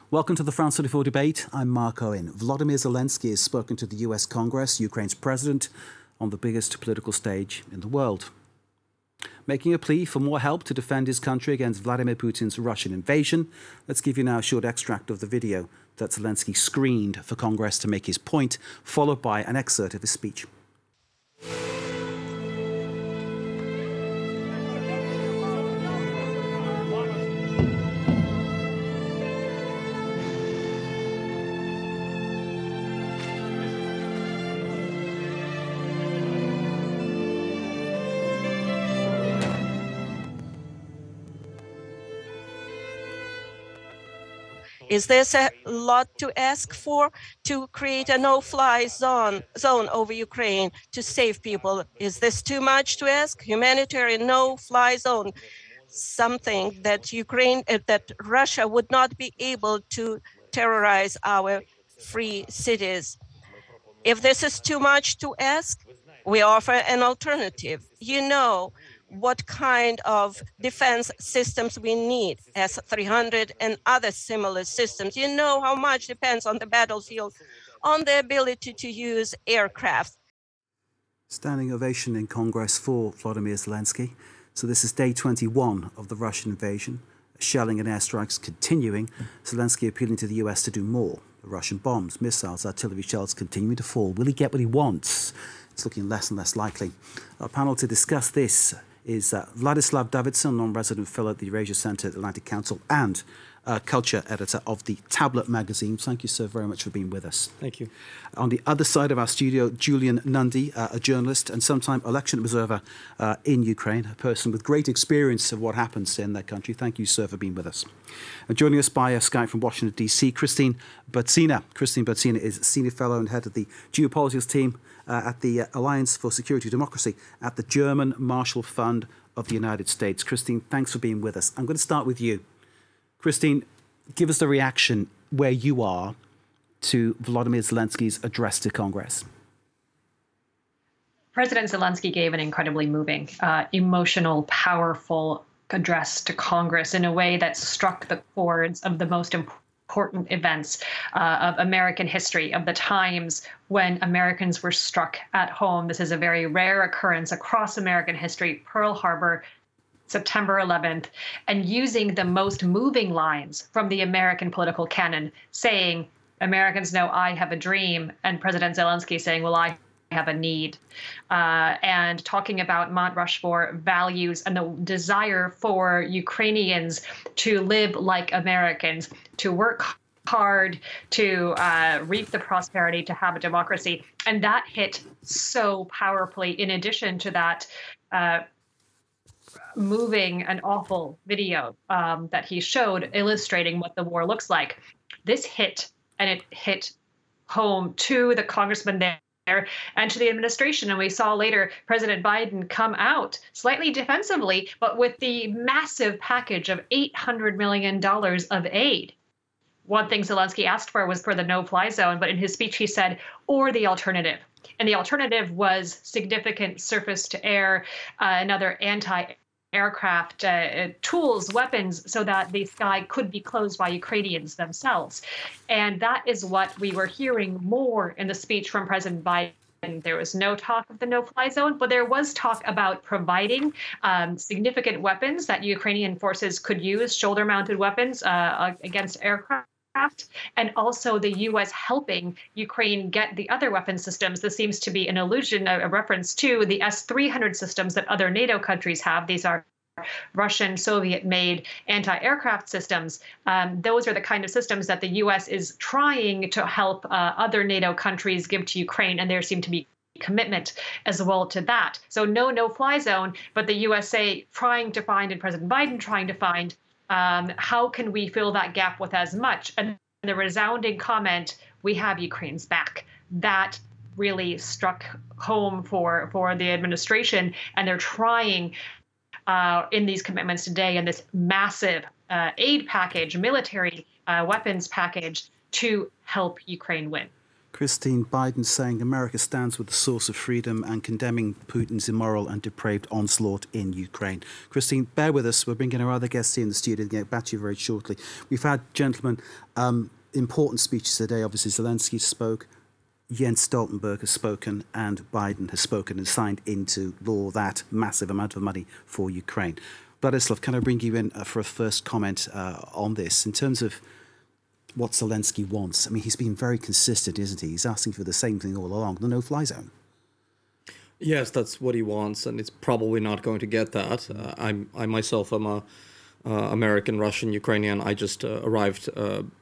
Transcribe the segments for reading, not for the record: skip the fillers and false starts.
Welcome to the France 24 debate. I'm Mark Owen. Volodymyr Zelensky has spoken to the US Congress, Ukraine's president, on the biggest political stage in the world, making a plea for more help to defend his country against Vladimir Putin's Russian invasion. Let's give you now a short extract of the video that Zelensky screened for Congress to make his point, followed by an excerpt of his speech. Is this a lot to ask for, to create a no-fly zone over Ukraine to save people? Is this too much to ask? Humanitarian no-fly zone, something that that Russia would not be able to terrorize our free cities. If this is too much to ask, we offer an alternative. You know what kind of defense systems we need, S-300 and other similar systems. You know how much depends on the battlefield, on the ability to use aircraft. Standing ovation in Congress for Volodymyr Zelensky. So this is day 21 of the Russian invasion. Shelling and airstrikes continuing. Zelensky appealing to the US to do more. The Russian bombs, missiles, artillery shells continuing to fall. Will he get what he wants? It's looking less and less likely. Our panel to discuss this is Vladislav Davidson, non-resident fellow at the Eurasia Centre at the Atlantic Council and culture editor of the Tablet magazine. Thank you, sir, very much for being with us. Thank you. On the other side of our studio, Julian Nundy, a journalist and sometime election observer in Ukraine, a person with great experience of what happens in that country. Thank you, sir, for being with us. And joining us by Skype from Washington, D.C., Christine Bertsina. Christine Bertsina is senior fellow and head of the geopolitics team at the Alliance for Security and Democracy at the German Marshall Fund of the United States. Christine, thanks for being with us. I'm going to start with you. Christine, give us the reaction where you are to Volodymyr Zelensky's address to Congress. President Zelensky gave an incredibly moving, emotional, powerful address to Congress in a way that struck the chords of the most important events of American history, of the times when Americans were struck at home. This is a very rare occurrence across American history. Pearl Harbor, September 11th, and using the most moving lines from the American political canon, saying, Americans know I have a dream, and President Zelensky saying, well, I have a need, and talking about Mount Rushmore values and the desire for Ukrainians to live like Americans, to work hard, to reap the prosperity, to have a democracy. And that hit so powerfully. In addition to that, moving and awful video that he showed illustrating what the war looks like. This hit, and it hit home to the congressman there and to the administration. And we saw later President Biden come out slightly defensively, but with the massive package of $800 million of aid. One thing Zelensky asked for was for the no-fly zone, but in his speech he said, or the alternative. And the alternative was significant surface-to-air and other anti-aircraft tools, weapons, so that the sky could be closed by Ukrainians themselves. And that is what we were hearing more in the speech from President Biden. There was no talk of the no-fly zone, but there was talk about providing significant weapons that Ukrainian forces could use, shoulder-mounted weapons against aircraft. And also the U.S. helping Ukraine get the other weapon systems. This seems to be an allusion, a reference to the S-300 systems that other NATO countries have. These are Russian, Soviet-made anti-aircraft systems. Those are the kind of systems that the U.S. is trying to help other NATO countries give to Ukraine, and there seem to be commitment as well to that. So no-fly zone, but the USA trying to find, and President Biden trying to find, how can we fill that gap with as much? And the resounding comment, we have Ukraine's back. That really struck home for the administration, and they're trying in these commitments today and this massive aid package, military weapons package, to help Ukraine win. Christine, Biden saying America stands with the source of freedom and condemning Putin's immoral and depraved onslaught in Ukraine. Christine, bear with us. We're bringing our other guests here in the studio to get back to you very shortly. We've had, gentlemen, important speeches today. Obviously, Zelensky spoke, Jens Stoltenberg has spoken, and Biden has spoken and signed into law that massive amount of money for Ukraine. Vladislav, can I bring you in for a first comment on this? In terms of what Zelensky wants, I mean, he's been very consistent, isn't he? He's asking for the same thing all along, the no-fly zone. Yes, that's what he wants, and it's probably not going to get that. I myself am a American, Russian, Ukrainian. I just arrived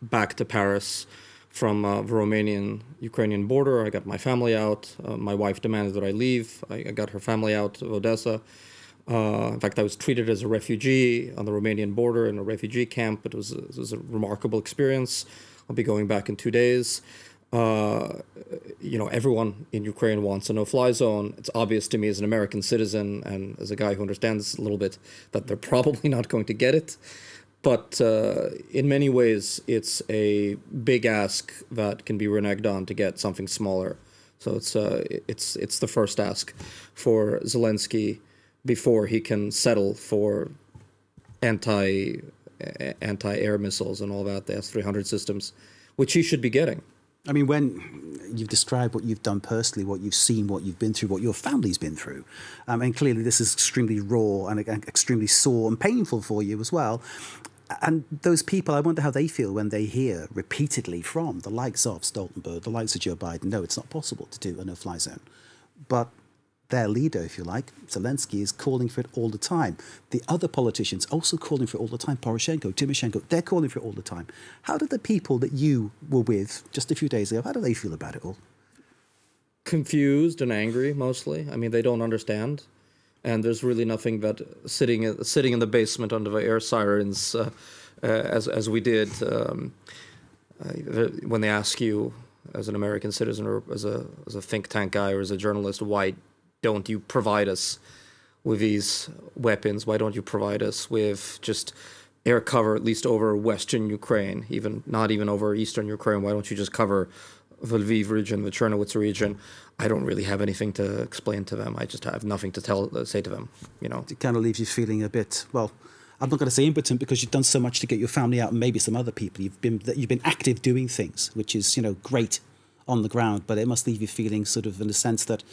back to Paris from the Romanian-Ukrainian border. I got my family out. My wife demanded that I leave. I got her family out of Odessa. In fact, I was treated as a refugee on the Romanian border in a refugee camp. It was a remarkable experience. I'll be going back in 2 days. You know, everyone in Ukraine wants a no-fly zone. It's obvious to me as an American citizen and as a guy who understands a little bit that they're probably not going to get it. But in many ways, it's a big ask that can be reneged on to get something smaller. So it's the first ask for Zelensky before he can settle for anti-air missiles and all that, the S-300 systems, which he should be getting. I mean, when you've described what you've done personally, what you've seen, what you've been through, what your family's been through, and clearly this is extremely raw and extremely sore and painful for you as well. And those people, I wonder how they feel when they hear repeatedly from the likes of Stoltenberg, the likes of Joe Biden, no, it's not possible to do a no-fly zone. But their leader, if you like, Zelensky, is calling for it all the time. The other politicians also calling for it all the time. Poroshenko, Tymoshenko, they're calling for it all the time. How do the people that you were with just a few days ago, how do they feel about it all? Confused and angry, mostly. I mean, they don't understand. And there's really nothing that sitting in the basement under the air sirens, as we did, when they ask you, as an American citizen or as a think tank guy or as a journalist, why don't you provide us with these weapons? Why don't you provide us with just air cover, at least over Western Ukraine, not even over Eastern Ukraine? Why don't you just cover the Lviv region, the Chernowitz region? I don't really have anything to explain to them. I just have nothing to say to them, you know. It kind of leaves you feeling a bit, well, I'm not going to say impotent because you've done so much to get your family out and maybe some other people. You've been active doing things, which is, you know, great on the ground, but it must leave you feeling sort of in the sense that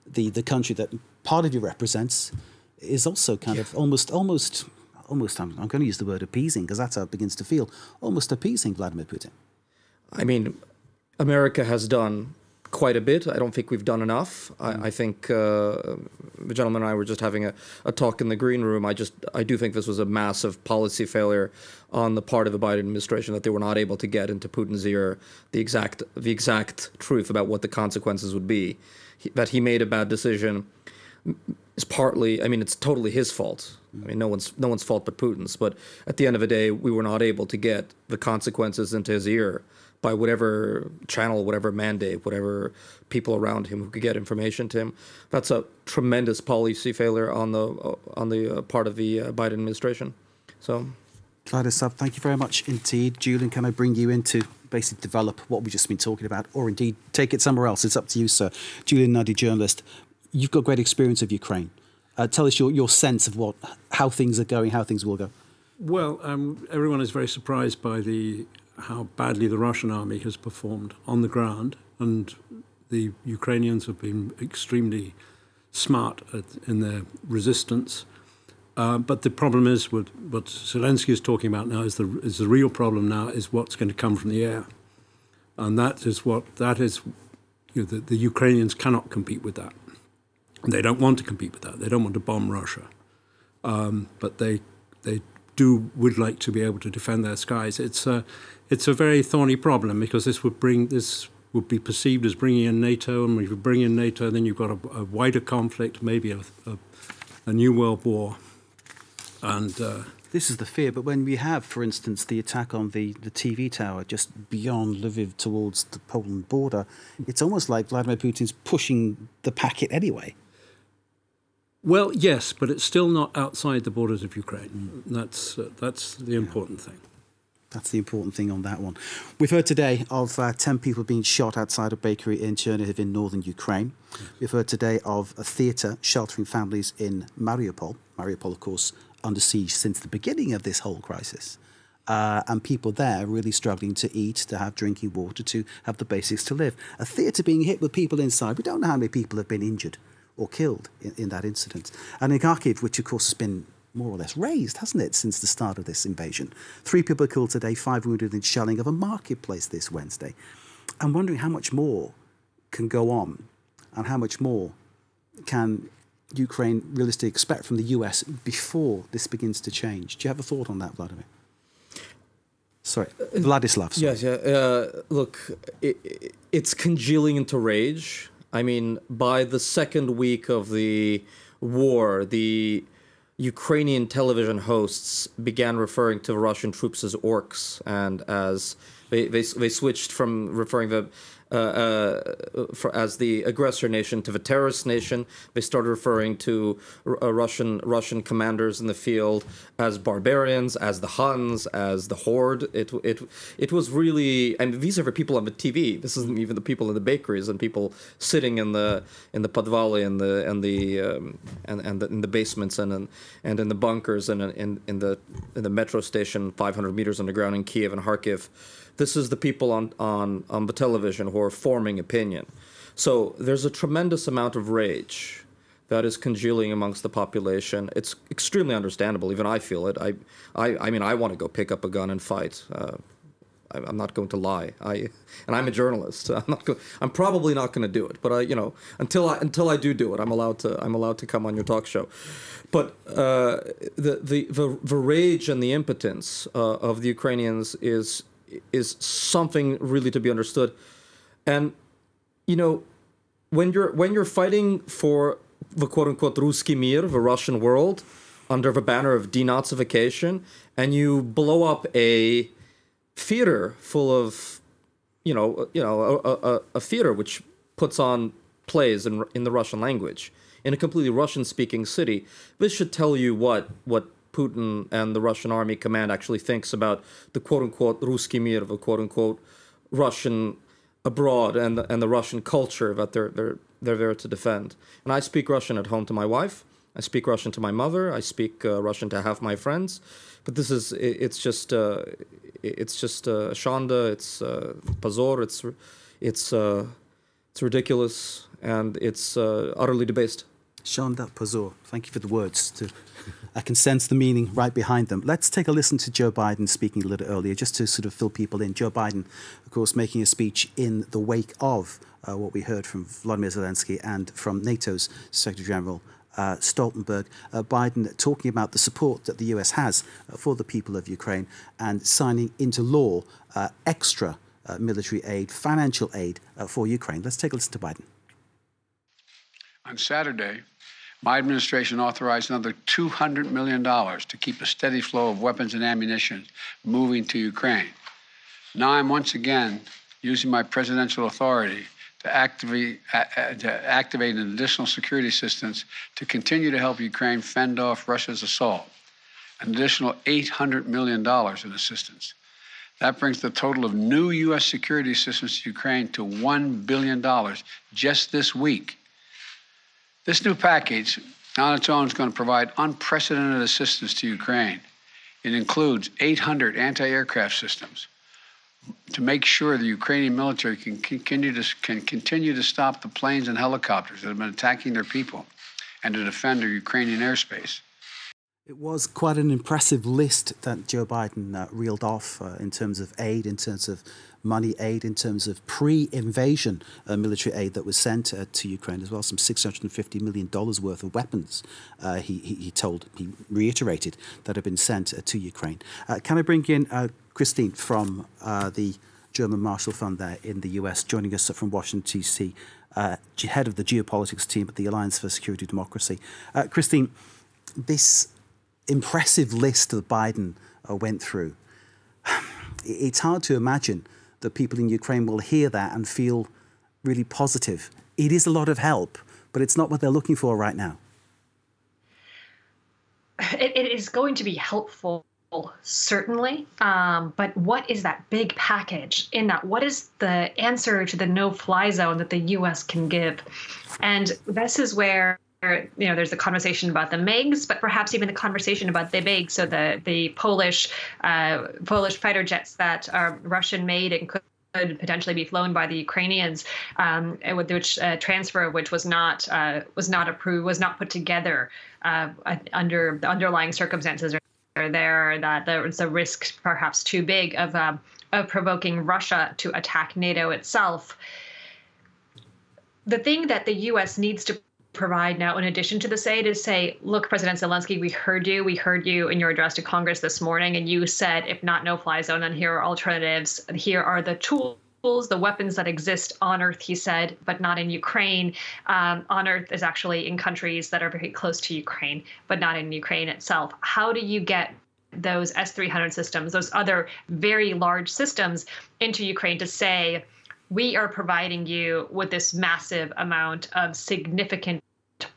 the country that part of you represents is also kind of almost, I'm going to use the word appeasing because that's how it begins to feel, almost appeasing Vladimir Putin. I mean, America has done quite a bit. I don't think we've done enough. I think the gentleman and I were just having a talk in the green room. I do think this was a massive policy failure on the part of the Biden administration, that they were not able to get into Putin's ear the exact truth about what the consequences would be. That he made a bad decision is partly, I mean, it's totally his fault. I mean, no one's fault but Putin's. But at the end of the day, we were not able to get the consequences into his ear by whatever channel, whatever mandate, whatever people around him who could get information to him. That's a tremendous policy failure on the part of the Biden administration. So, Vladislav, thank you very much indeed. Julian, can I bring you in to basically develop what we've just been talking about, or indeed take it somewhere else? It's up to you, sir. Julian Nundy, journalist. You've got great experience of Ukraine. Tell us your sense of how things are going, how things will go. Well, everyone is very surprised by how badly the Russian army has performed on the ground, and the Ukrainians have been extremely smart in their resistance. But the problem is, what Zelensky is talking about now is the real problem now is what's going to come from the air, and the Ukrainians cannot compete with that. They don't want to compete with that. They don't want to bomb Russia, but they would like to be able to defend their skies. It's a very thorny problem because this would be perceived as bringing in NATO, and if you bring in NATO, then you've got a wider conflict, maybe a new world war. And this is the fear. But when we have, for instance, the attack on the TV tower just beyond Lviv towards the Poland border, it's almost like Vladimir Putin's pushing the packet anyway. Well, yes, but it's still not outside the borders of Ukraine. That's the important thing. That's the important thing on that one. We've heard today of 10 people being shot outside a bakery in Chernihiv in northern Ukraine. We've heard today of a theatre sheltering families in Mariupol. Mariupol, of course, under siege since the beginning of this whole crisis. And people there really struggling to eat, to have drinking water, to have the basics to live. A theatre being hit with people inside. We don't know how many people have been injured or killed in that incident. And in Kharkiv, which of course has been more or less raised, hasn't it, since the start of this invasion? 3 people killed today, 5 wounded in shelling of a marketplace this Wednesday. I'm wondering how much more can go on and how much more can Ukraine realistically expect from the US before this begins to change. Do you have a thought on that, Vladimir? Sorry, Vladislav. Sorry. Yes, yeah. Look, it's congealing into rage. I mean, by the second week of the war, the Ukrainian television hosts began referring to Russian troops as orcs, and as they switched from referring to as the aggressor nation to the terrorist nation. They started referring to Russian commanders in the field as barbarians, as the Huns, as the Horde. It was really, and these are the people on the TV. This isn't even the people in the bakeries and people sitting in the podvale and in the basements and in the bunkers and in the metro station 500 meters underground in Kiev and Kharkiv. This is the people on the television who are forming opinion. So there's a tremendous amount of rage that is congealing amongst the population. It's extremely understandable. Even I feel it. I mean, I want to go pick up a gun and fight. I'm not going to lie. And I'm a journalist. I'm probably not going to do it. But until I do it, I'm allowed to come on your talk show. But the rage and the impotence of the Ukrainians is something really to be understood. And when you're fighting for the quote-unquote Ruski Mir, the Russian world, under the banner of denazification, and you blow up a theater full of a theater which puts on plays in the Russian language in a completely Russian-speaking city, this should tell you what Putin and the Russian army command actually thinks about the quote-unquote Ruski Mir, the quote-unquote Russian abroad and the Russian culture that they're there to defend. And I speak Russian at home to my wife. I speak Russian to my mother. I speak Russian to half my friends. But it's just shanda, it's позор, it's ridiculous, and it's utterly debased. Shanda, позор. Thank you for the words. I can sense the meaning right behind them. Let's take a listen to Joe Biden speaking a little earlier, just to sort of fill people in. Joe Biden, of course, making a speech in the wake of what we heard from Volodymyr Zelensky and from NATO's Secretary General Stoltenberg. Biden talking about the support that the US has for the people of Ukraine and signing into law extra military aid, financial aid for Ukraine. Let's take a listen to Biden. On Saturday, my administration authorized another $200 million to keep a steady flow of weapons and ammunition moving to Ukraine. Now I'm once again using my presidential authority to activate an additional security assistance to continue to help Ukraine fend off Russia's assault, an additional $800 million in assistance. That brings the total of new U.S. security assistance to Ukraine to $1 billion just this week. This new package on its own is going to provide unprecedented assistance to Ukraine. It includes 800 anti-aircraft systems to make sure the Ukrainian military can continue to stop the planes and helicopters that have been attacking their people and to defend their Ukrainian airspace. It was quite an impressive list that Joe Biden reeled off in terms of aid, in terms of money aid, in terms of pre-invasion military aid that was sent to Ukraine as well. Some $650 million worth of weapons, he reiterated, that have been sent to Ukraine. Can I bring in Christine from the German Marshall Fund there in the US, joining us from Washington, D.C., head of the geopolitics team at the Alliance for Security and Democracy. Christine, this impressive list that Biden went through, it's hard to imagine that people in Ukraine will hear that and feel really positive. It is a lot of help, but it's not what they're looking for right now. It is going to be helpful certainly. But what is that big package in that? What is the answer to the no-fly zone that the U.S. can give? And this is where, there's the conversation about the MiGs, but perhaps even the conversation about the big, so the Polish fighter jets that are Russian-made and could potentially be flown by the Ukrainians, with which transfer of which was not approved, was not put together under the underlying circumstances there, that there was a risk perhaps too big of provoking Russia to attack NATO itself. The thing that the U.S. needs to provide now, in addition to the aid, is say, look, President Zelensky, we heard you in your address to Congress this morning, and you said, if not no-fly zone, then here are alternatives. Here are the tools, the weapons that exist on Earth, he said, but not in Ukraine. On Earth is actually in countries that are very close to Ukraine, but not in Ukraine itself. How do you get those S-300 systems, those other very large systems, into Ukraine to say, we are providing you with this massive amount of significant,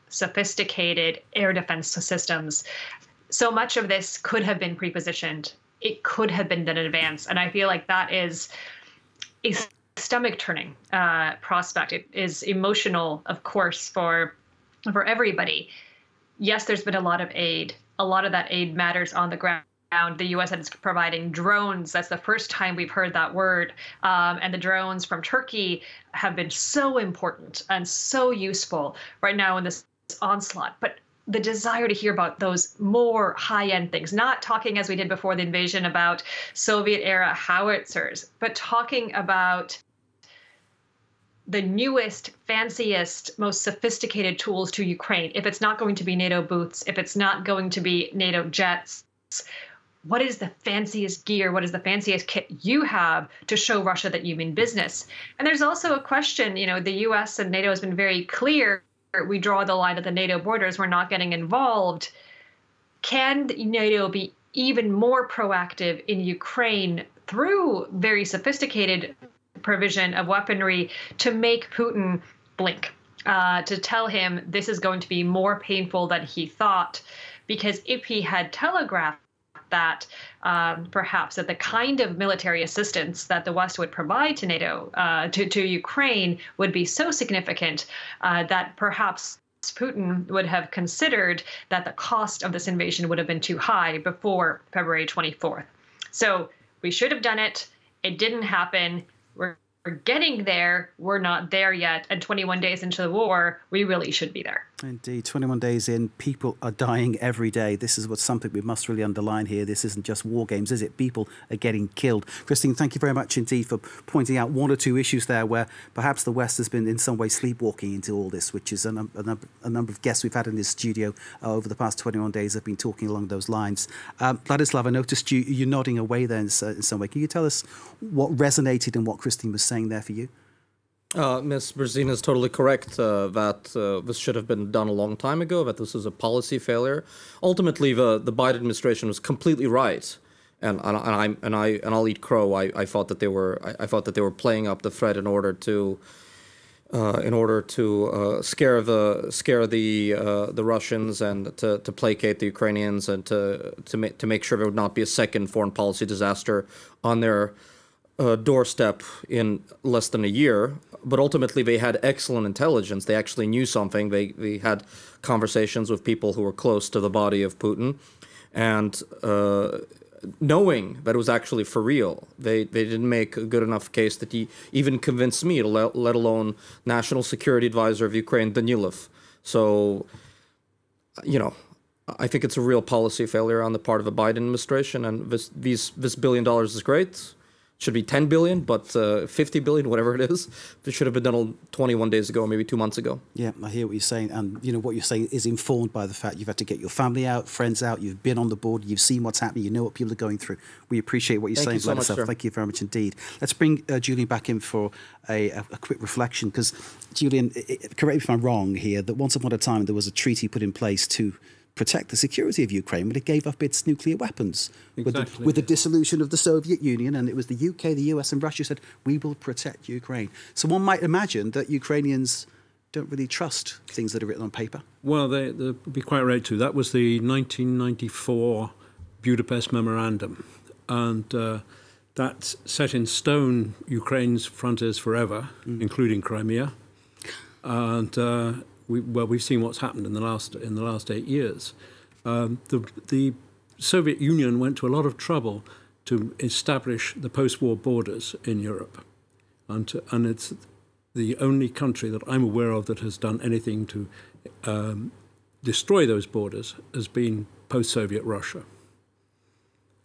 sophisticated air defense systems? So much of this could have been pre-positioned. It could have been done in advance. And I feel like that is a stomach-turning prospect. It is emotional, of course, for everybody. Yes, there's been a lot of aid. A lot of that aid matters on the ground. The U.S. is providing drones. That's the first time we've heard that word. And the drones from Turkey have been so important and so useful right now in this onslaught. But the desire to hear about those more high-end things, not talking as we did before the invasion about Soviet-era howitzers, but talking about the newest, fanciest, most sophisticated tools to Ukraine. If it's not going to be NATO boots, if it's not going to be NATO jets, what is the fanciest gear? What is the fanciest kit you have to show Russia that you mean business? And there's also a question, the U.S. and NATO has been very clear. We draw the line at the NATO borders. We're not getting involved. Can NATO be even more proactive in Ukraine through very sophisticated provision of weaponry to make Putin blink, to tell him this is going to be more painful than he thought? Because if he had telegraphed that perhaps that the kind of military assistance that the West would provide to NATO, to Ukraine, would be so significant that perhaps Putin would have considered that the cost of this invasion would have been too high before February 24th. So we should have done it. It didn't happen. We're getting there. We're not there yet. And 21 days into the war, we really should be there. Indeed, 21 days in, people are dying every day. This is something we must really underline here. This isn't just war games, is it? People are getting killed. Christine, thank you very much indeed for pointing out one or two issues there where perhaps the West has been in some way sleepwalking into all this, which is a number of guests we've had in this studio over the past 21 days have been talking along those lines. Vladislav, I noticed you nodding away there in some way. Can you tell us what resonated in what Christine was saying there for you? Ms. Brzezina is totally correct that this should have been done a long time ago, that this is a policy failure. Ultimately, the Biden administration was completely right, and I'll eat crow. I thought that they were playing up the threat in order to scare the Russians and to placate the Ukrainians and to make sure there would not be a second foreign policy disaster on their doorstep in less than a year. But ultimately, they had excellent intelligence. They actually knew something. They had conversations with people who were close to the body of Putin, and knowing that it was actually for real, they didn't make a good enough case that he even convinced me, let alone National Security Advisor of Ukraine, Danilov. So, I think it's a real policy failure on the part of the Biden administration, and this $1 billion is great. Should be 10 billion, but 50 billion, whatever it is, it should have been done 21 days ago, maybe 2 months ago. Yeah, I hear what you're saying. And, what you're saying is informed by the fact you've had to get your family out, friends out, you've been on the board, you've seen what's happening, you know what people are going through. We appreciate what you're saying, Vladislav. Thank you very much indeed. Let's bring Julian back in for a quick reflection, because, Julian, correct me if I'm wrong here, that once upon a time there was a treaty put in place to protect the security of Ukraine, but it gave up its nuclear weapons with the dissolution of the Soviet Union, and it was the UK, the US and Russia said, we will protect Ukraine. So one might imagine that Ukrainians don't really trust things that are written on paper. Well, they'd be quite right too. That was the 1994 Budapest Memorandum, and that set in stone Ukraine's frontiers forever, including Crimea. And we've seen what's happened in the last 8 years. The Soviet Union went to a lot of trouble to establish the post-war borders in Europe, and it's the only country that I'm aware of that has done anything to destroy those borders has been post-Soviet Russia.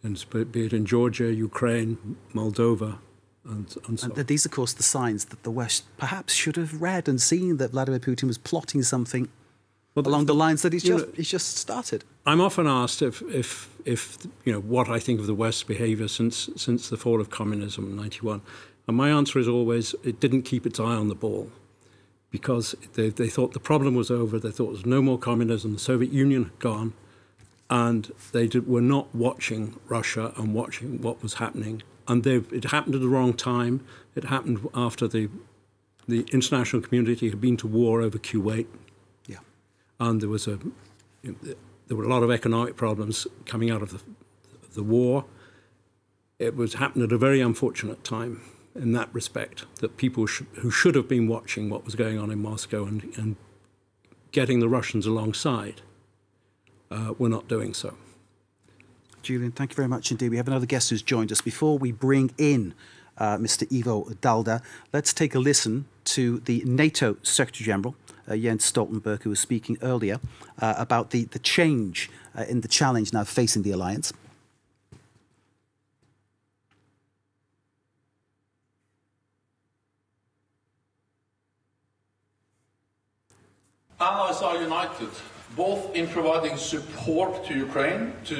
And be it in Georgia, Ukraine, Moldova, and so on. And these, of course, the signs that the West perhaps should have read and seen that Vladimir Putin was plotting something along the lines that he's just started. I'm often asked if what I think of the West's behaviour since the fall of communism in '91, and my answer is always it didn't keep its eye on the ball, because they thought the problem was over. They thought there was no more communism. The Soviet Union had gone. And they were not watching Russia and watching what was happening. And it happened at the wrong time. It happened after the international community had been to war over Kuwait. Yeah. And there were a lot of economic problems coming out of the war. It happened at a very unfortunate time in that respect, that people who should have been watching what was going on in Moscow and getting the Russians alongside we're not doing so. Julian, thank you very much indeed. We have another guest who's joined us. Before we bring in Mr. Ivo Dalda, let's take a listen to the NATO Secretary-General, Jens Stoltenberg, who was speaking earlier about the change in the challenge now facing the alliance. Allies are united, both in providing support to Ukraine, to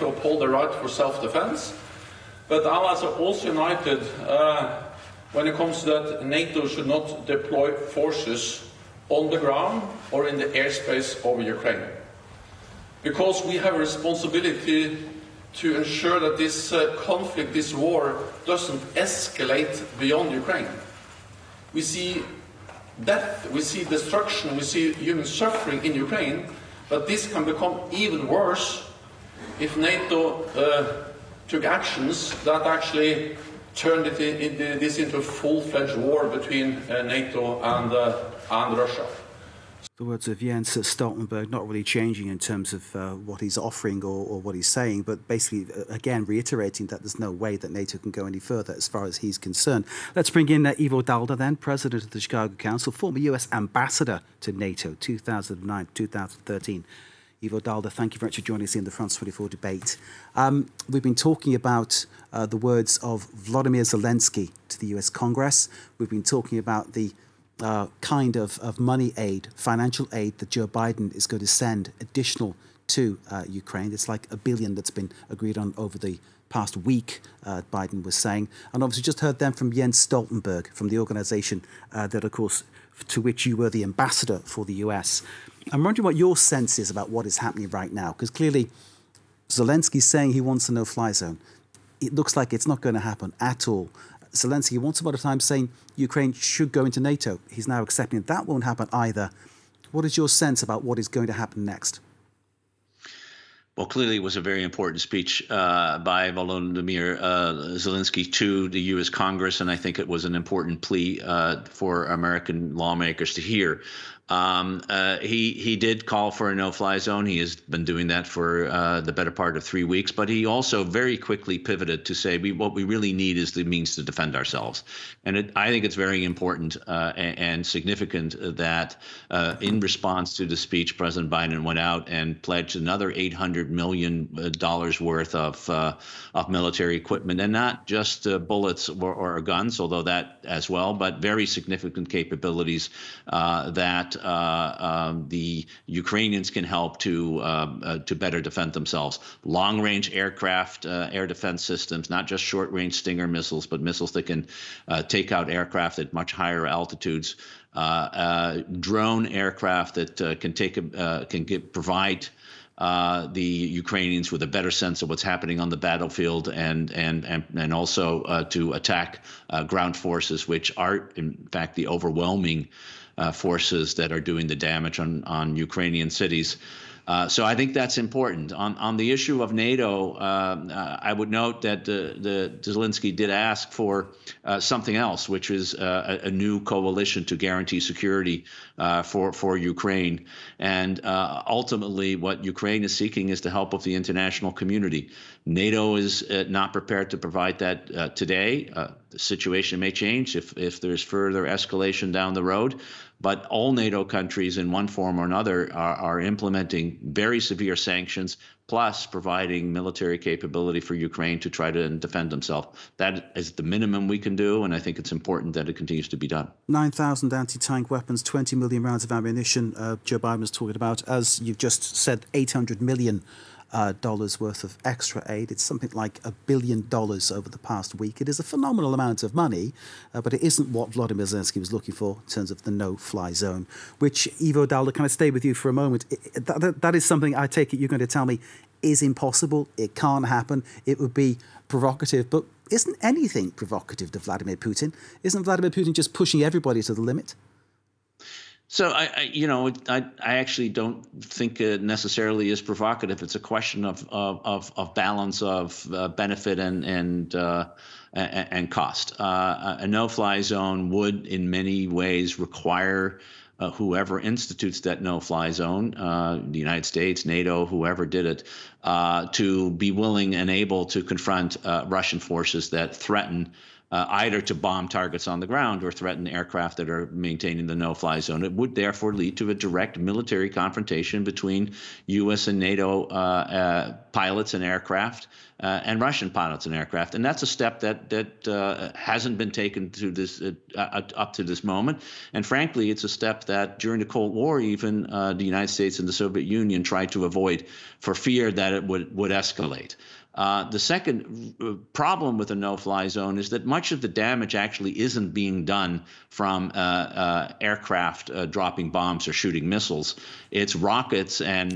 uphold the right for self-defense, but allies are also united when it comes to that NATO should not deploy forces on the ground or in the airspace over Ukraine. Because we have a responsibility to ensure that this conflict, this war, doesn't escalate beyond Ukraine. We see death, we see destruction, we see human suffering in Ukraine, but this can become even worse if NATO took actions that actually turned this into a full-fledged war between NATO and Russia. The words of Jens Stoltenberg not really changing in terms of what he's offering or what he's saying, but basically, again, reiterating that there's no way that NATO can go any further as far as he's concerned. Let's bring in Ivo Dalda then, President of the Chicago Council, former US Ambassador to NATO, 2009-2013. Ivo Dalda, thank you very much for joining us in the France 24 debate. We've been talking about the words of Volodymyr Zelensky to the US Congress. We've been talking about the kind of money aid, financial aid that Joe Biden is going to send additional to Ukraine. It's like $1 billion that's been agreed on over the past week, Biden was saying. And obviously just heard then from Jens Stoltenberg from the organization that, of course, to which you were the ambassador for the US. I'm wondering what your sense is about what is happening right now, because clearly Zelensky's saying he wants a no-fly zone. It looks like it's not going to happen at all. Zelensky once upon a time saying Ukraine should go into NATO. He's now accepting that won't happen either. What is your sense about what is going to happen next? Well, clearly it was a very important speech by Volodymyr Zelensky to the U.S. Congress, and I think it was an important plea for American lawmakers to hear. He did call for a no-fly zone. He has been doing that for the better part of 3 weeks, but he also very quickly pivoted to say what we really need is the means to defend ourselves. And I think it's very important and significant that in response to the speech, President Biden went out and pledged another $800 million worth of military equipment, and not just bullets or guns, although that as well, but very significant capabilities that the Ukrainians can help to better defend themselves. Long-range aircraft, air defense systems, not just short-range Stinger missiles, but missiles that can take out aircraft at much higher altitudes. Drone aircraft that can provide the Ukrainians with a better sense of what's happening on the battlefield, and also to attack ground forces, which are in fact the overwhelming forces that are doing the damage on Ukrainian cities. So I think that's important. On the issue of NATO, I would note that Zelensky did ask for something else, which is a new coalition to guarantee security for Ukraine. And ultimately, what Ukraine is seeking is the help of the international community. NATO is not prepared to provide that today. The situation may change if there's further escalation down the road. But all NATO countries in one form or another are implementing very severe sanctions, plus providing military capability for Ukraine to try to defend themselves. That is the minimum we can do, and I think it's important that it continues to be done. 9,000 anti-tank weapons, 20 million rounds of ammunition. Joe Biden was talking about, as you've just said, $800 million worth of extra aid. It's something like $1 billion over the past week. It is a phenomenal amount of money, but it isn't what Volodymyr Zelensky was looking for in terms of the no-fly zone, which, Ivo Daalder, can I stay with you for a moment? That is something I take it you're going to tell me is impossible. It can't happen. It would be provocative, but isn't anything provocative to Vladimir Putin? Isn't Vladimir Putin just pushing everybody to the limit? So I actually don't think it necessarily is provocative. It's a question of balance of benefit and cost. A no-fly zone would, in many ways, require whoever institutes that no-fly zone, the United States, NATO, whoever did it, to be willing and able to confront Russian forces that threaten either to bomb targets on the ground or threaten aircraft that are maintaining the no-fly zone. It would therefore lead to a direct military confrontation between U.S. and NATO pilots and aircraft and Russian pilots and aircraft. And that's a step that hasn't been taken to this up to this moment. And frankly, it's a step that during the Cold War, even the United States and the Soviet Union tried to avoid for fear that it would escalate. The second problem with a no-fly zone is that much of the damage actually isn't being done from aircraft dropping bombs or shooting missiles. It's rockets and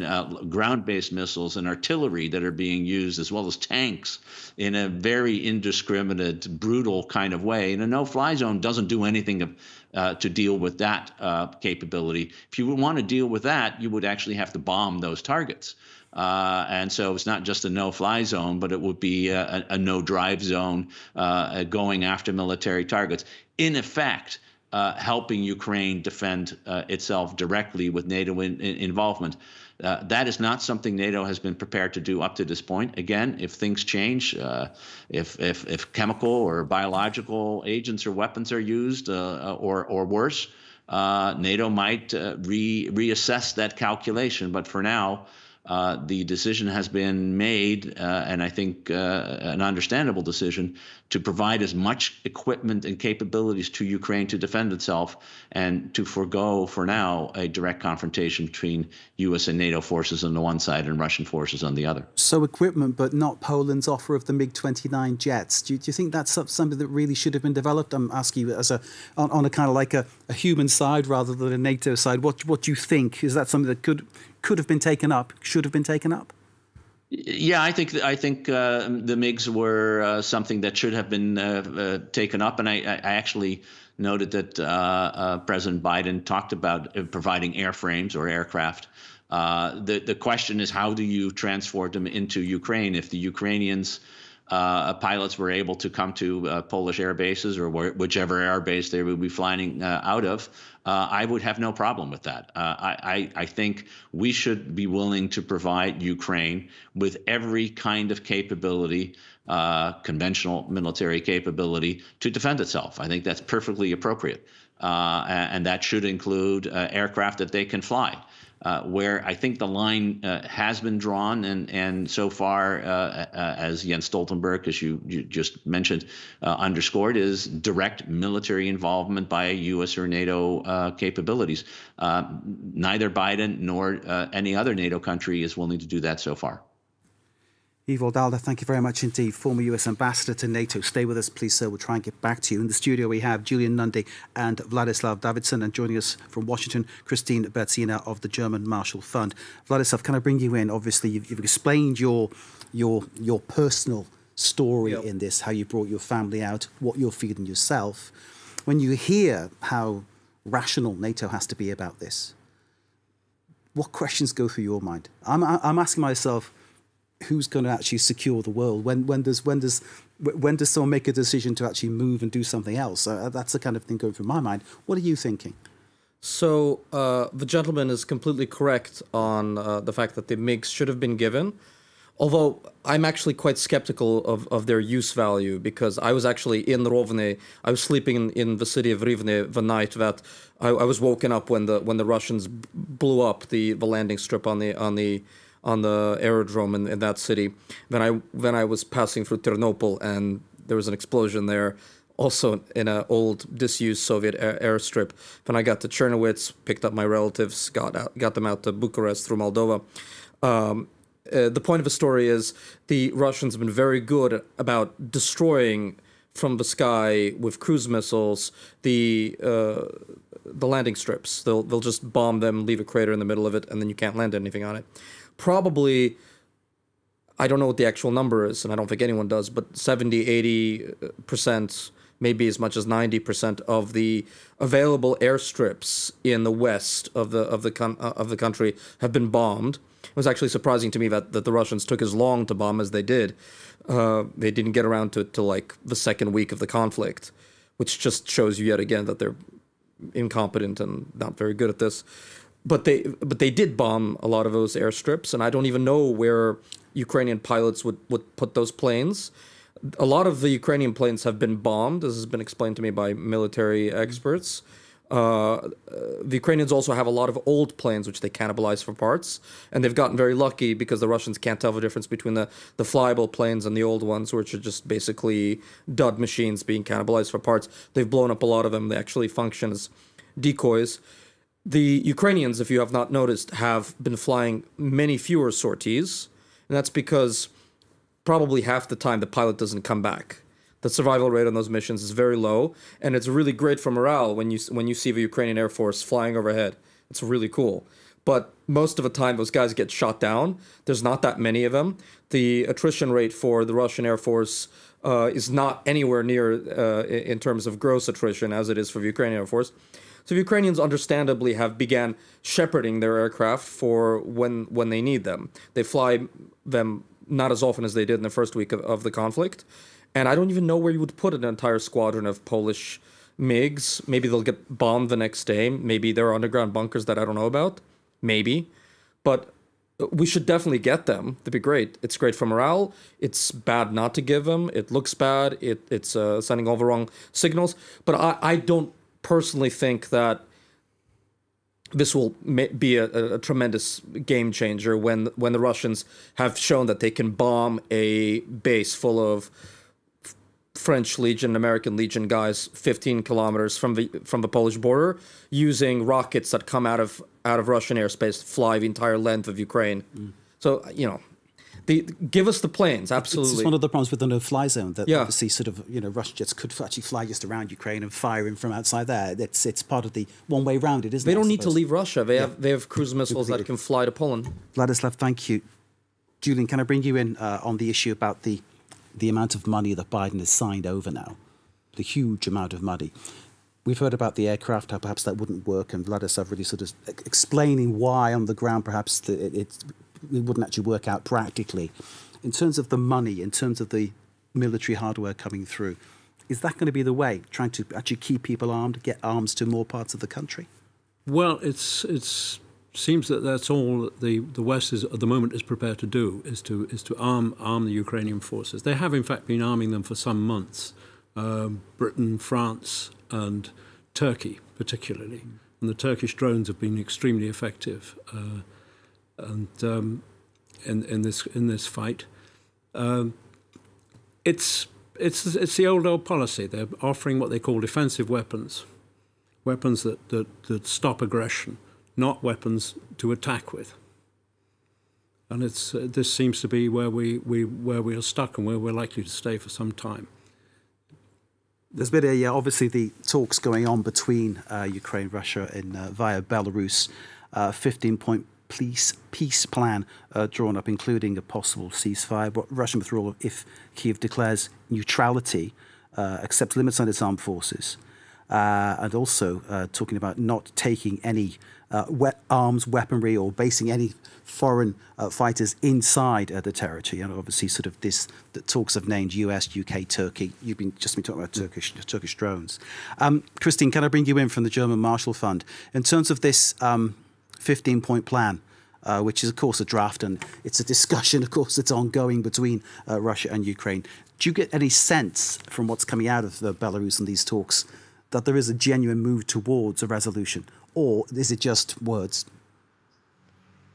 ground-based missiles and artillery that are being used, as well as tanks, in a very indiscriminate, brutal kind of way. And a no-fly zone doesn't do anything to deal with that capability. If you would want to deal with that, you would actually have to bomb those targets. And so it's not just a no-fly zone, but it would be a no-drive zone going after military targets. In effect, helping Ukraine defend itself directly with NATO involvement. That is not something NATO has been prepared to do up to this point. Again, if things change, if chemical or biological agents or weapons are used or worse, NATO might reassess that calculation. But for now, the decision has been made, and I think an understandable decision, to provide as much equipment and capabilities to Ukraine to defend itself and to forego, for now, a direct confrontation between U.S. and NATO forces on the one side and Russian forces on the other. So equipment, but not Poland's offer of the MiG-29 jets. Do you think that's something that really should have been developed? I'm asking you as on a kind of like a human side rather than a NATO side. What do you think? Is that something that could have been taken up, should have been taken up? Yeah, I think the MiGs were something that should have been taken up, and I actually noted that President Biden talked about providing airframes or aircraft. The question is, how do you transport them into Ukraine? If the Ukrainians pilots were able to come to Polish air bases or whichever air base they would be flying out of, I would have no problem with that. I think we should be willing to provide Ukraine with every kind of capability, conventional military capability, to defend itself. I think that's perfectly appropriate. And that should include aircraft that they can fly. Where I think the line has been drawn, and so far, as Jens Stoltenberg, as you just mentioned, underscored, is direct military involvement by U.S. or NATO capabilities. Neither Biden nor any other NATO country is willing to do that so far. Ivo Daalder, thank you very much indeed. Former US Ambassador to NATO. Stay with us, please, sir. We'll try and get back to you. In the studio, we have Julian Nundy and Vladislav Davidson, and joining us from Washington, Christine Berzina of the German Marshall Fund. Vladislav, can I bring you in? Obviously, you've explained your personal story in this, how you brought your family out, what you're feeling yourself. When you hear how rational NATO has to be about this, what questions go through your mind? I'm asking myself, who's going to actually secure the world? When does someone make a decision to actually move and do something else? That's the kind of thing going through my mind. What are you thinking? So the gentleman is completely correct on the fact that the MiGs should have been given. Although I'm actually quite skeptical of their use value, because I was actually in Rovne. I was sleeping in the city of Rivne the night that I was woken up when the Russians blew up the landing strip on the aerodrome in that city. Then I was passing through Ternopil, and there was an explosion there, also in an old disused Soviet airstrip. Then I got to Chernowitz, picked up my relatives, got them out to Bucharest through Moldova. The point of the story is the Russians have been very good about destroying from the sky with cruise missiles the landing strips. They'll just bomb them, leave a crater in the middle of it, and then you can't land anything on it. Probably, I don't know what the actual number is, and I don't think anyone does, but 70, 80%, maybe as much as 90% of the available airstrips in the west of the country have been bombed. It was actually surprising to me that the Russians took as long to bomb as they did. They didn't get around to it till like the second week of the conflict, which just shows you yet again that they're incompetent and not very good at this. But they did bomb a lot of those airstrips, and I don't even know where Ukrainian pilots would put those planes. A lot of the Ukrainian planes have been bombed, as has been explained to me by military experts. The Ukrainians also have a lot of old planes which they cannibalize for parts, and they've gotten very lucky because the Russians can't tell the difference between the flyable planes and the old ones, which are just basically dud machines being cannibalized for parts. They've blown up a lot of them. They actually function as decoys. The Ukrainians, if you have not noticed, have been flying many fewer sorties, and that's because probably half the time the pilot doesn't come back. The survival rate on those missions is very low, and it's really great for morale when you see the Ukrainian Air Force flying overhead. It's really cool. But most of the time, those guys get shot down. There's not that many of them. The attrition rate for the Russian Air Force is not anywhere near in terms of gross attrition as it is for the Ukrainian Air Force. So the Ukrainians understandably have began shepherding their aircraft for when they need them. They fly them not as often as they did in the first week of the conflict. And I don't even know where you would put an entire squadron of Polish MiGs. Maybe they'll get bombed the next day. Maybe there are underground bunkers that I don't know about. Maybe. But we should definitely get them. That'd be great. It's great for morale. It's bad not to give them. It looks bad. It's sending all the wrong signals. But I don't personally think that this will be a tremendous game changer when the Russians have shown that they can bomb a base full of French Legion, American Legion guys 15 kilometers from the Polish border using rockets that come out of Russian airspace, fly the entire length of Ukraine. So, give us the planes, absolutely. It's one of the problems with the no-fly zone, that obviously sort of, Russian jets could actually fly just around Ukraine and fire in from outside there. It's part of the one way round it, isn't it? They don't need to leave Russia. They have cruise missiles that can fly to Poland. Vladislav, thank you. Julian, can I bring you in on the issue about the amount of money that Biden has signed over now, the huge amount of money? We've heard about the aircraft, how perhaps that wouldn't work, and Vladislav really sort of explaining why on the ground perhaps it wouldn't actually work out practically. In terms of the money, in terms of the military hardware coming through, is that going to be the way, trying to actually keep people armed, get arms to more parts of the country? Well, it seems that that's all the West is at the moment is prepared to do, is to arm the Ukrainian forces. They have in fact been arming them for some months. Britain, France, and Turkey particularly, and the Turkish drones have been extremely effective. In this fight, it's the old policy. They're offering what they call defensive weapons that stop aggression, not weapons to attack with. And this seems to be where we are stuck and where we're likely to stay for some time. There's been obviously the talks going on between Ukraine, Russia, and via Belarus, 15-point peace plan drawn up, including a possible ceasefire, Russian withdrawal if Kyiv declares neutrality, accepts limits on its armed forces. and also talking about not taking any arms, weaponry, or basing any foreign fighters inside the territory. And obviously, sort of this the talks have named US, UK, Turkey. You've just been talking about Turkish drones. Christine, can I bring you in from the German Marshall Fund in terms of this 15-point plan? Which is, of course, a draft, and it's a discussion, of course, that's ongoing between Russia and Ukraine. Do you get any sense from what's coming out of Belarus in these talks that there is a genuine move towards a resolution, or is it just words?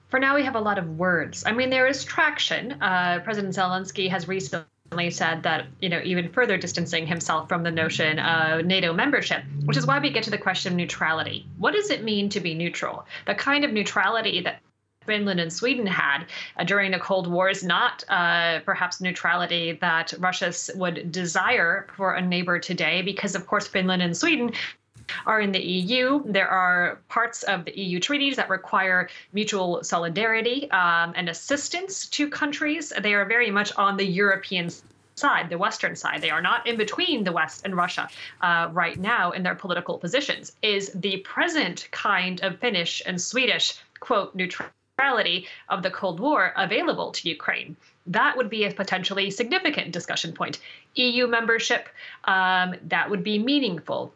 For now, we have a lot of words. I mean, there is traction. President Zelensky has recently said that, even further distancing himself from the notion of NATO membership, which is why we get to the question of neutrality. What does it mean to be neutral? The kind of neutrality that Finland and Sweden had during the Cold War is not perhaps neutrality that Russia would desire for a neighbor today, because, of course, Finland and Sweden are in the EU. There are parts of the EU treaties that require mutual solidarity and assistance to countries. They are very much on the European side, the Western side. They are not in between the West and Russia right now in their political positions. Is the present kind of Finnish and Swedish, quote, neutrality of the Cold War available to Ukraine? That would be a potentially significant discussion point. EU membership, that would be meaningful.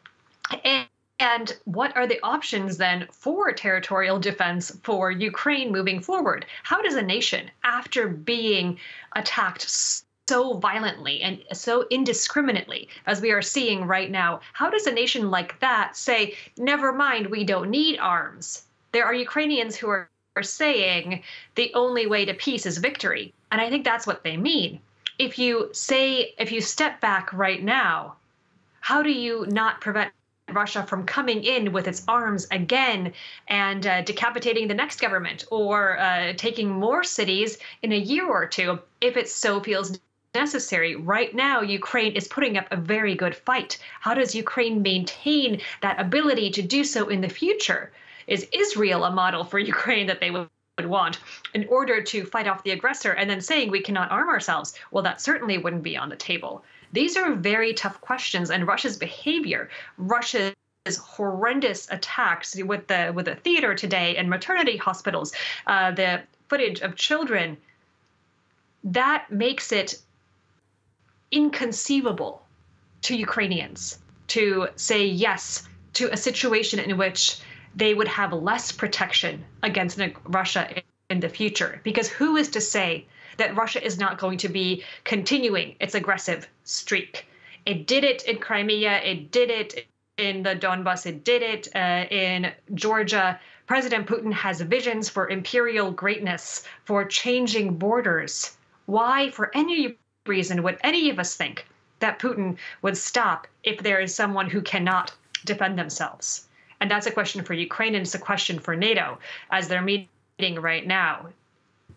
And what are the options then for territorial defense for Ukraine moving forward? How does a nation, after being attacked so violently and so indiscriminately as we are seeing right now, how does a nation like that say, never mind, we don't need arms? There are Ukrainians who are saying the only way to peace is victory. And I think that's what they mean. If you step back right now, how do you not prevent Russia from coming in with its arms again and decapitating the next government, or taking more cities in a year or two if it so feels necessary? Right now, Ukraine is putting up a very good fight. How does Ukraine maintain that ability to do so in the future? Is Israel a model for Ukraine that they would want in order to fight off the aggressor, and then saying we cannot arm ourselves? Well, that certainly wouldn't be on the table. These are very tough questions, and Russia's behavior, Russia's horrendous attacks with the theater today and maternity hospitals, the footage of children, that makes it inconceivable to Ukrainians to say yes to a situation in which they would have less protection against Russia in the future. Because who is to say that Russia is not going to be continuing its aggressive streak? It did it in Crimea. It did it in the Donbass. It did it in Georgia. President Putin has visions for imperial greatness, for changing borders. Why, for any reason, would any of us think that Putin would stop if there is someone who cannot defend themselves? And that's a question for Ukraine, and it's a question for NATO as they're meeting right now.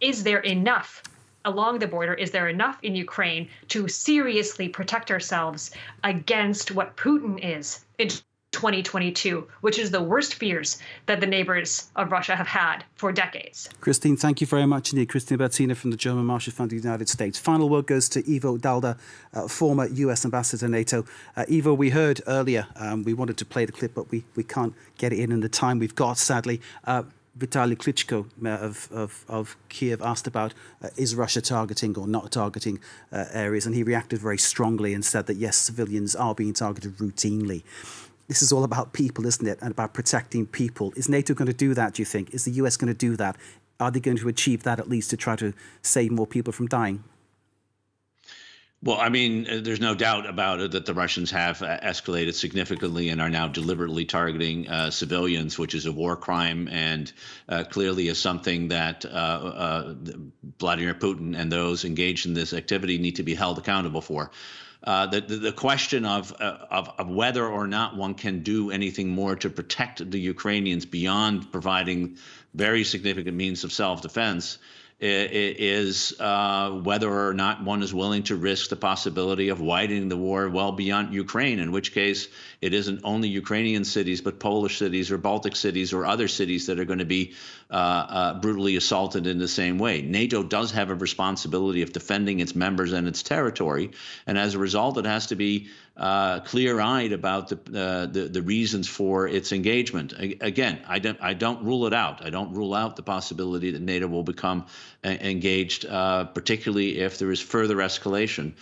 Is there enough along the border? Is there enough in Ukraine to seriously protect ourselves against what Putin is in 2022, which is the worst fears that the neighbors of Russia have had for decades? Christine, thank you very much indeed. Christine Bertsina from the German Marshall Fund of the United States. Final word goes to Ivo Dalda, former US ambassador to NATO. Ivo, we heard earlier, we wanted to play the clip, but we can't get it in the time we've got, sadly. Vitaly Klitschko of Kiev asked about is Russia targeting or not targeting areas, and he reacted very strongly and said that yes, civilians are being targeted routinely. This is all about people, isn't it, and about protecting people. Is NATO going to do that, do you think? Is the US going to do that? Are they going to achieve that at least to try to save more people from dying? Well, I mean, there's no doubt about it that the Russians have escalated significantly and are now deliberately targeting civilians, which is a war crime, and clearly is something that Vladimir Putin and those engaged in this activity need to be held accountable for. The question of whether or not one can do anything more to protect the Ukrainians beyond providing very significant means of self-defense is whether or not one is willing to risk the possibility of widening the war well beyond Ukraine, in which case it isn't only Ukrainian cities, but Polish cities or Baltic cities or other cities that are going to be brutally assaulted in the same way. NATO does have a responsibility of defending its members and its territory, and as a result, it has to be clear-eyed about the reasons for its engagement. Again, I don't rule it out. I don't rule out the possibility that NATO will become engaged, particularly if there is further escalation.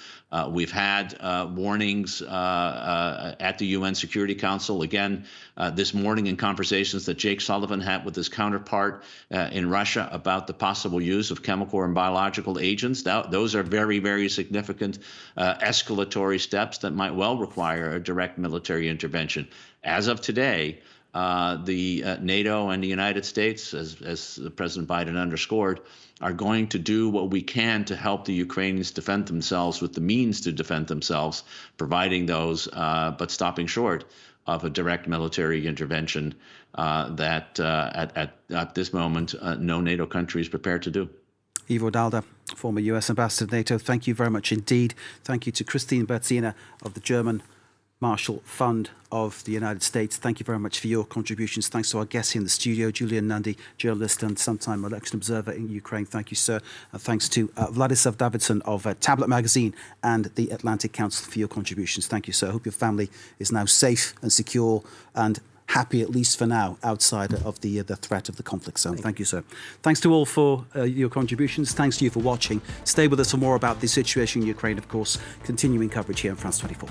We've had warnings at the UN Security Council, again, this morning in conversations that Jake Sullivan had with his counterpart in Russia about the possible use of chemical and biological agents. Those are very, very significant escalatory steps that might well require a direct military intervention. As of today, the NATO and the United States, as President Biden underscored, are going to do what we can to help the Ukrainians defend themselves with the means to defend themselves, providing those, but stopping short of a direct military intervention that at this moment no NATO country is prepared to do. Ivo Dalda, former US ambassador to NATO, thank you very much indeed. Thank you to Christine Berzina of the German Marshall Fund of the United States. Thank you very much for your contributions. Thanks to our guests in the studio, Julian Nundy, journalist and sometime election observer in Ukraine. Thank you, sir. And thanks to Vladislav Davidson of Tablet Magazine and the Atlantic Council for your contributions. Thank you, sir. I hope your family is now safe and secure and happy, at least for now, outside of the threat of the conflict zone. Thank you, sir. Thanks to all for your contributions. Thanks to you for watching. Stay with us for more about the situation in Ukraine, of course, continuing coverage here on France 24.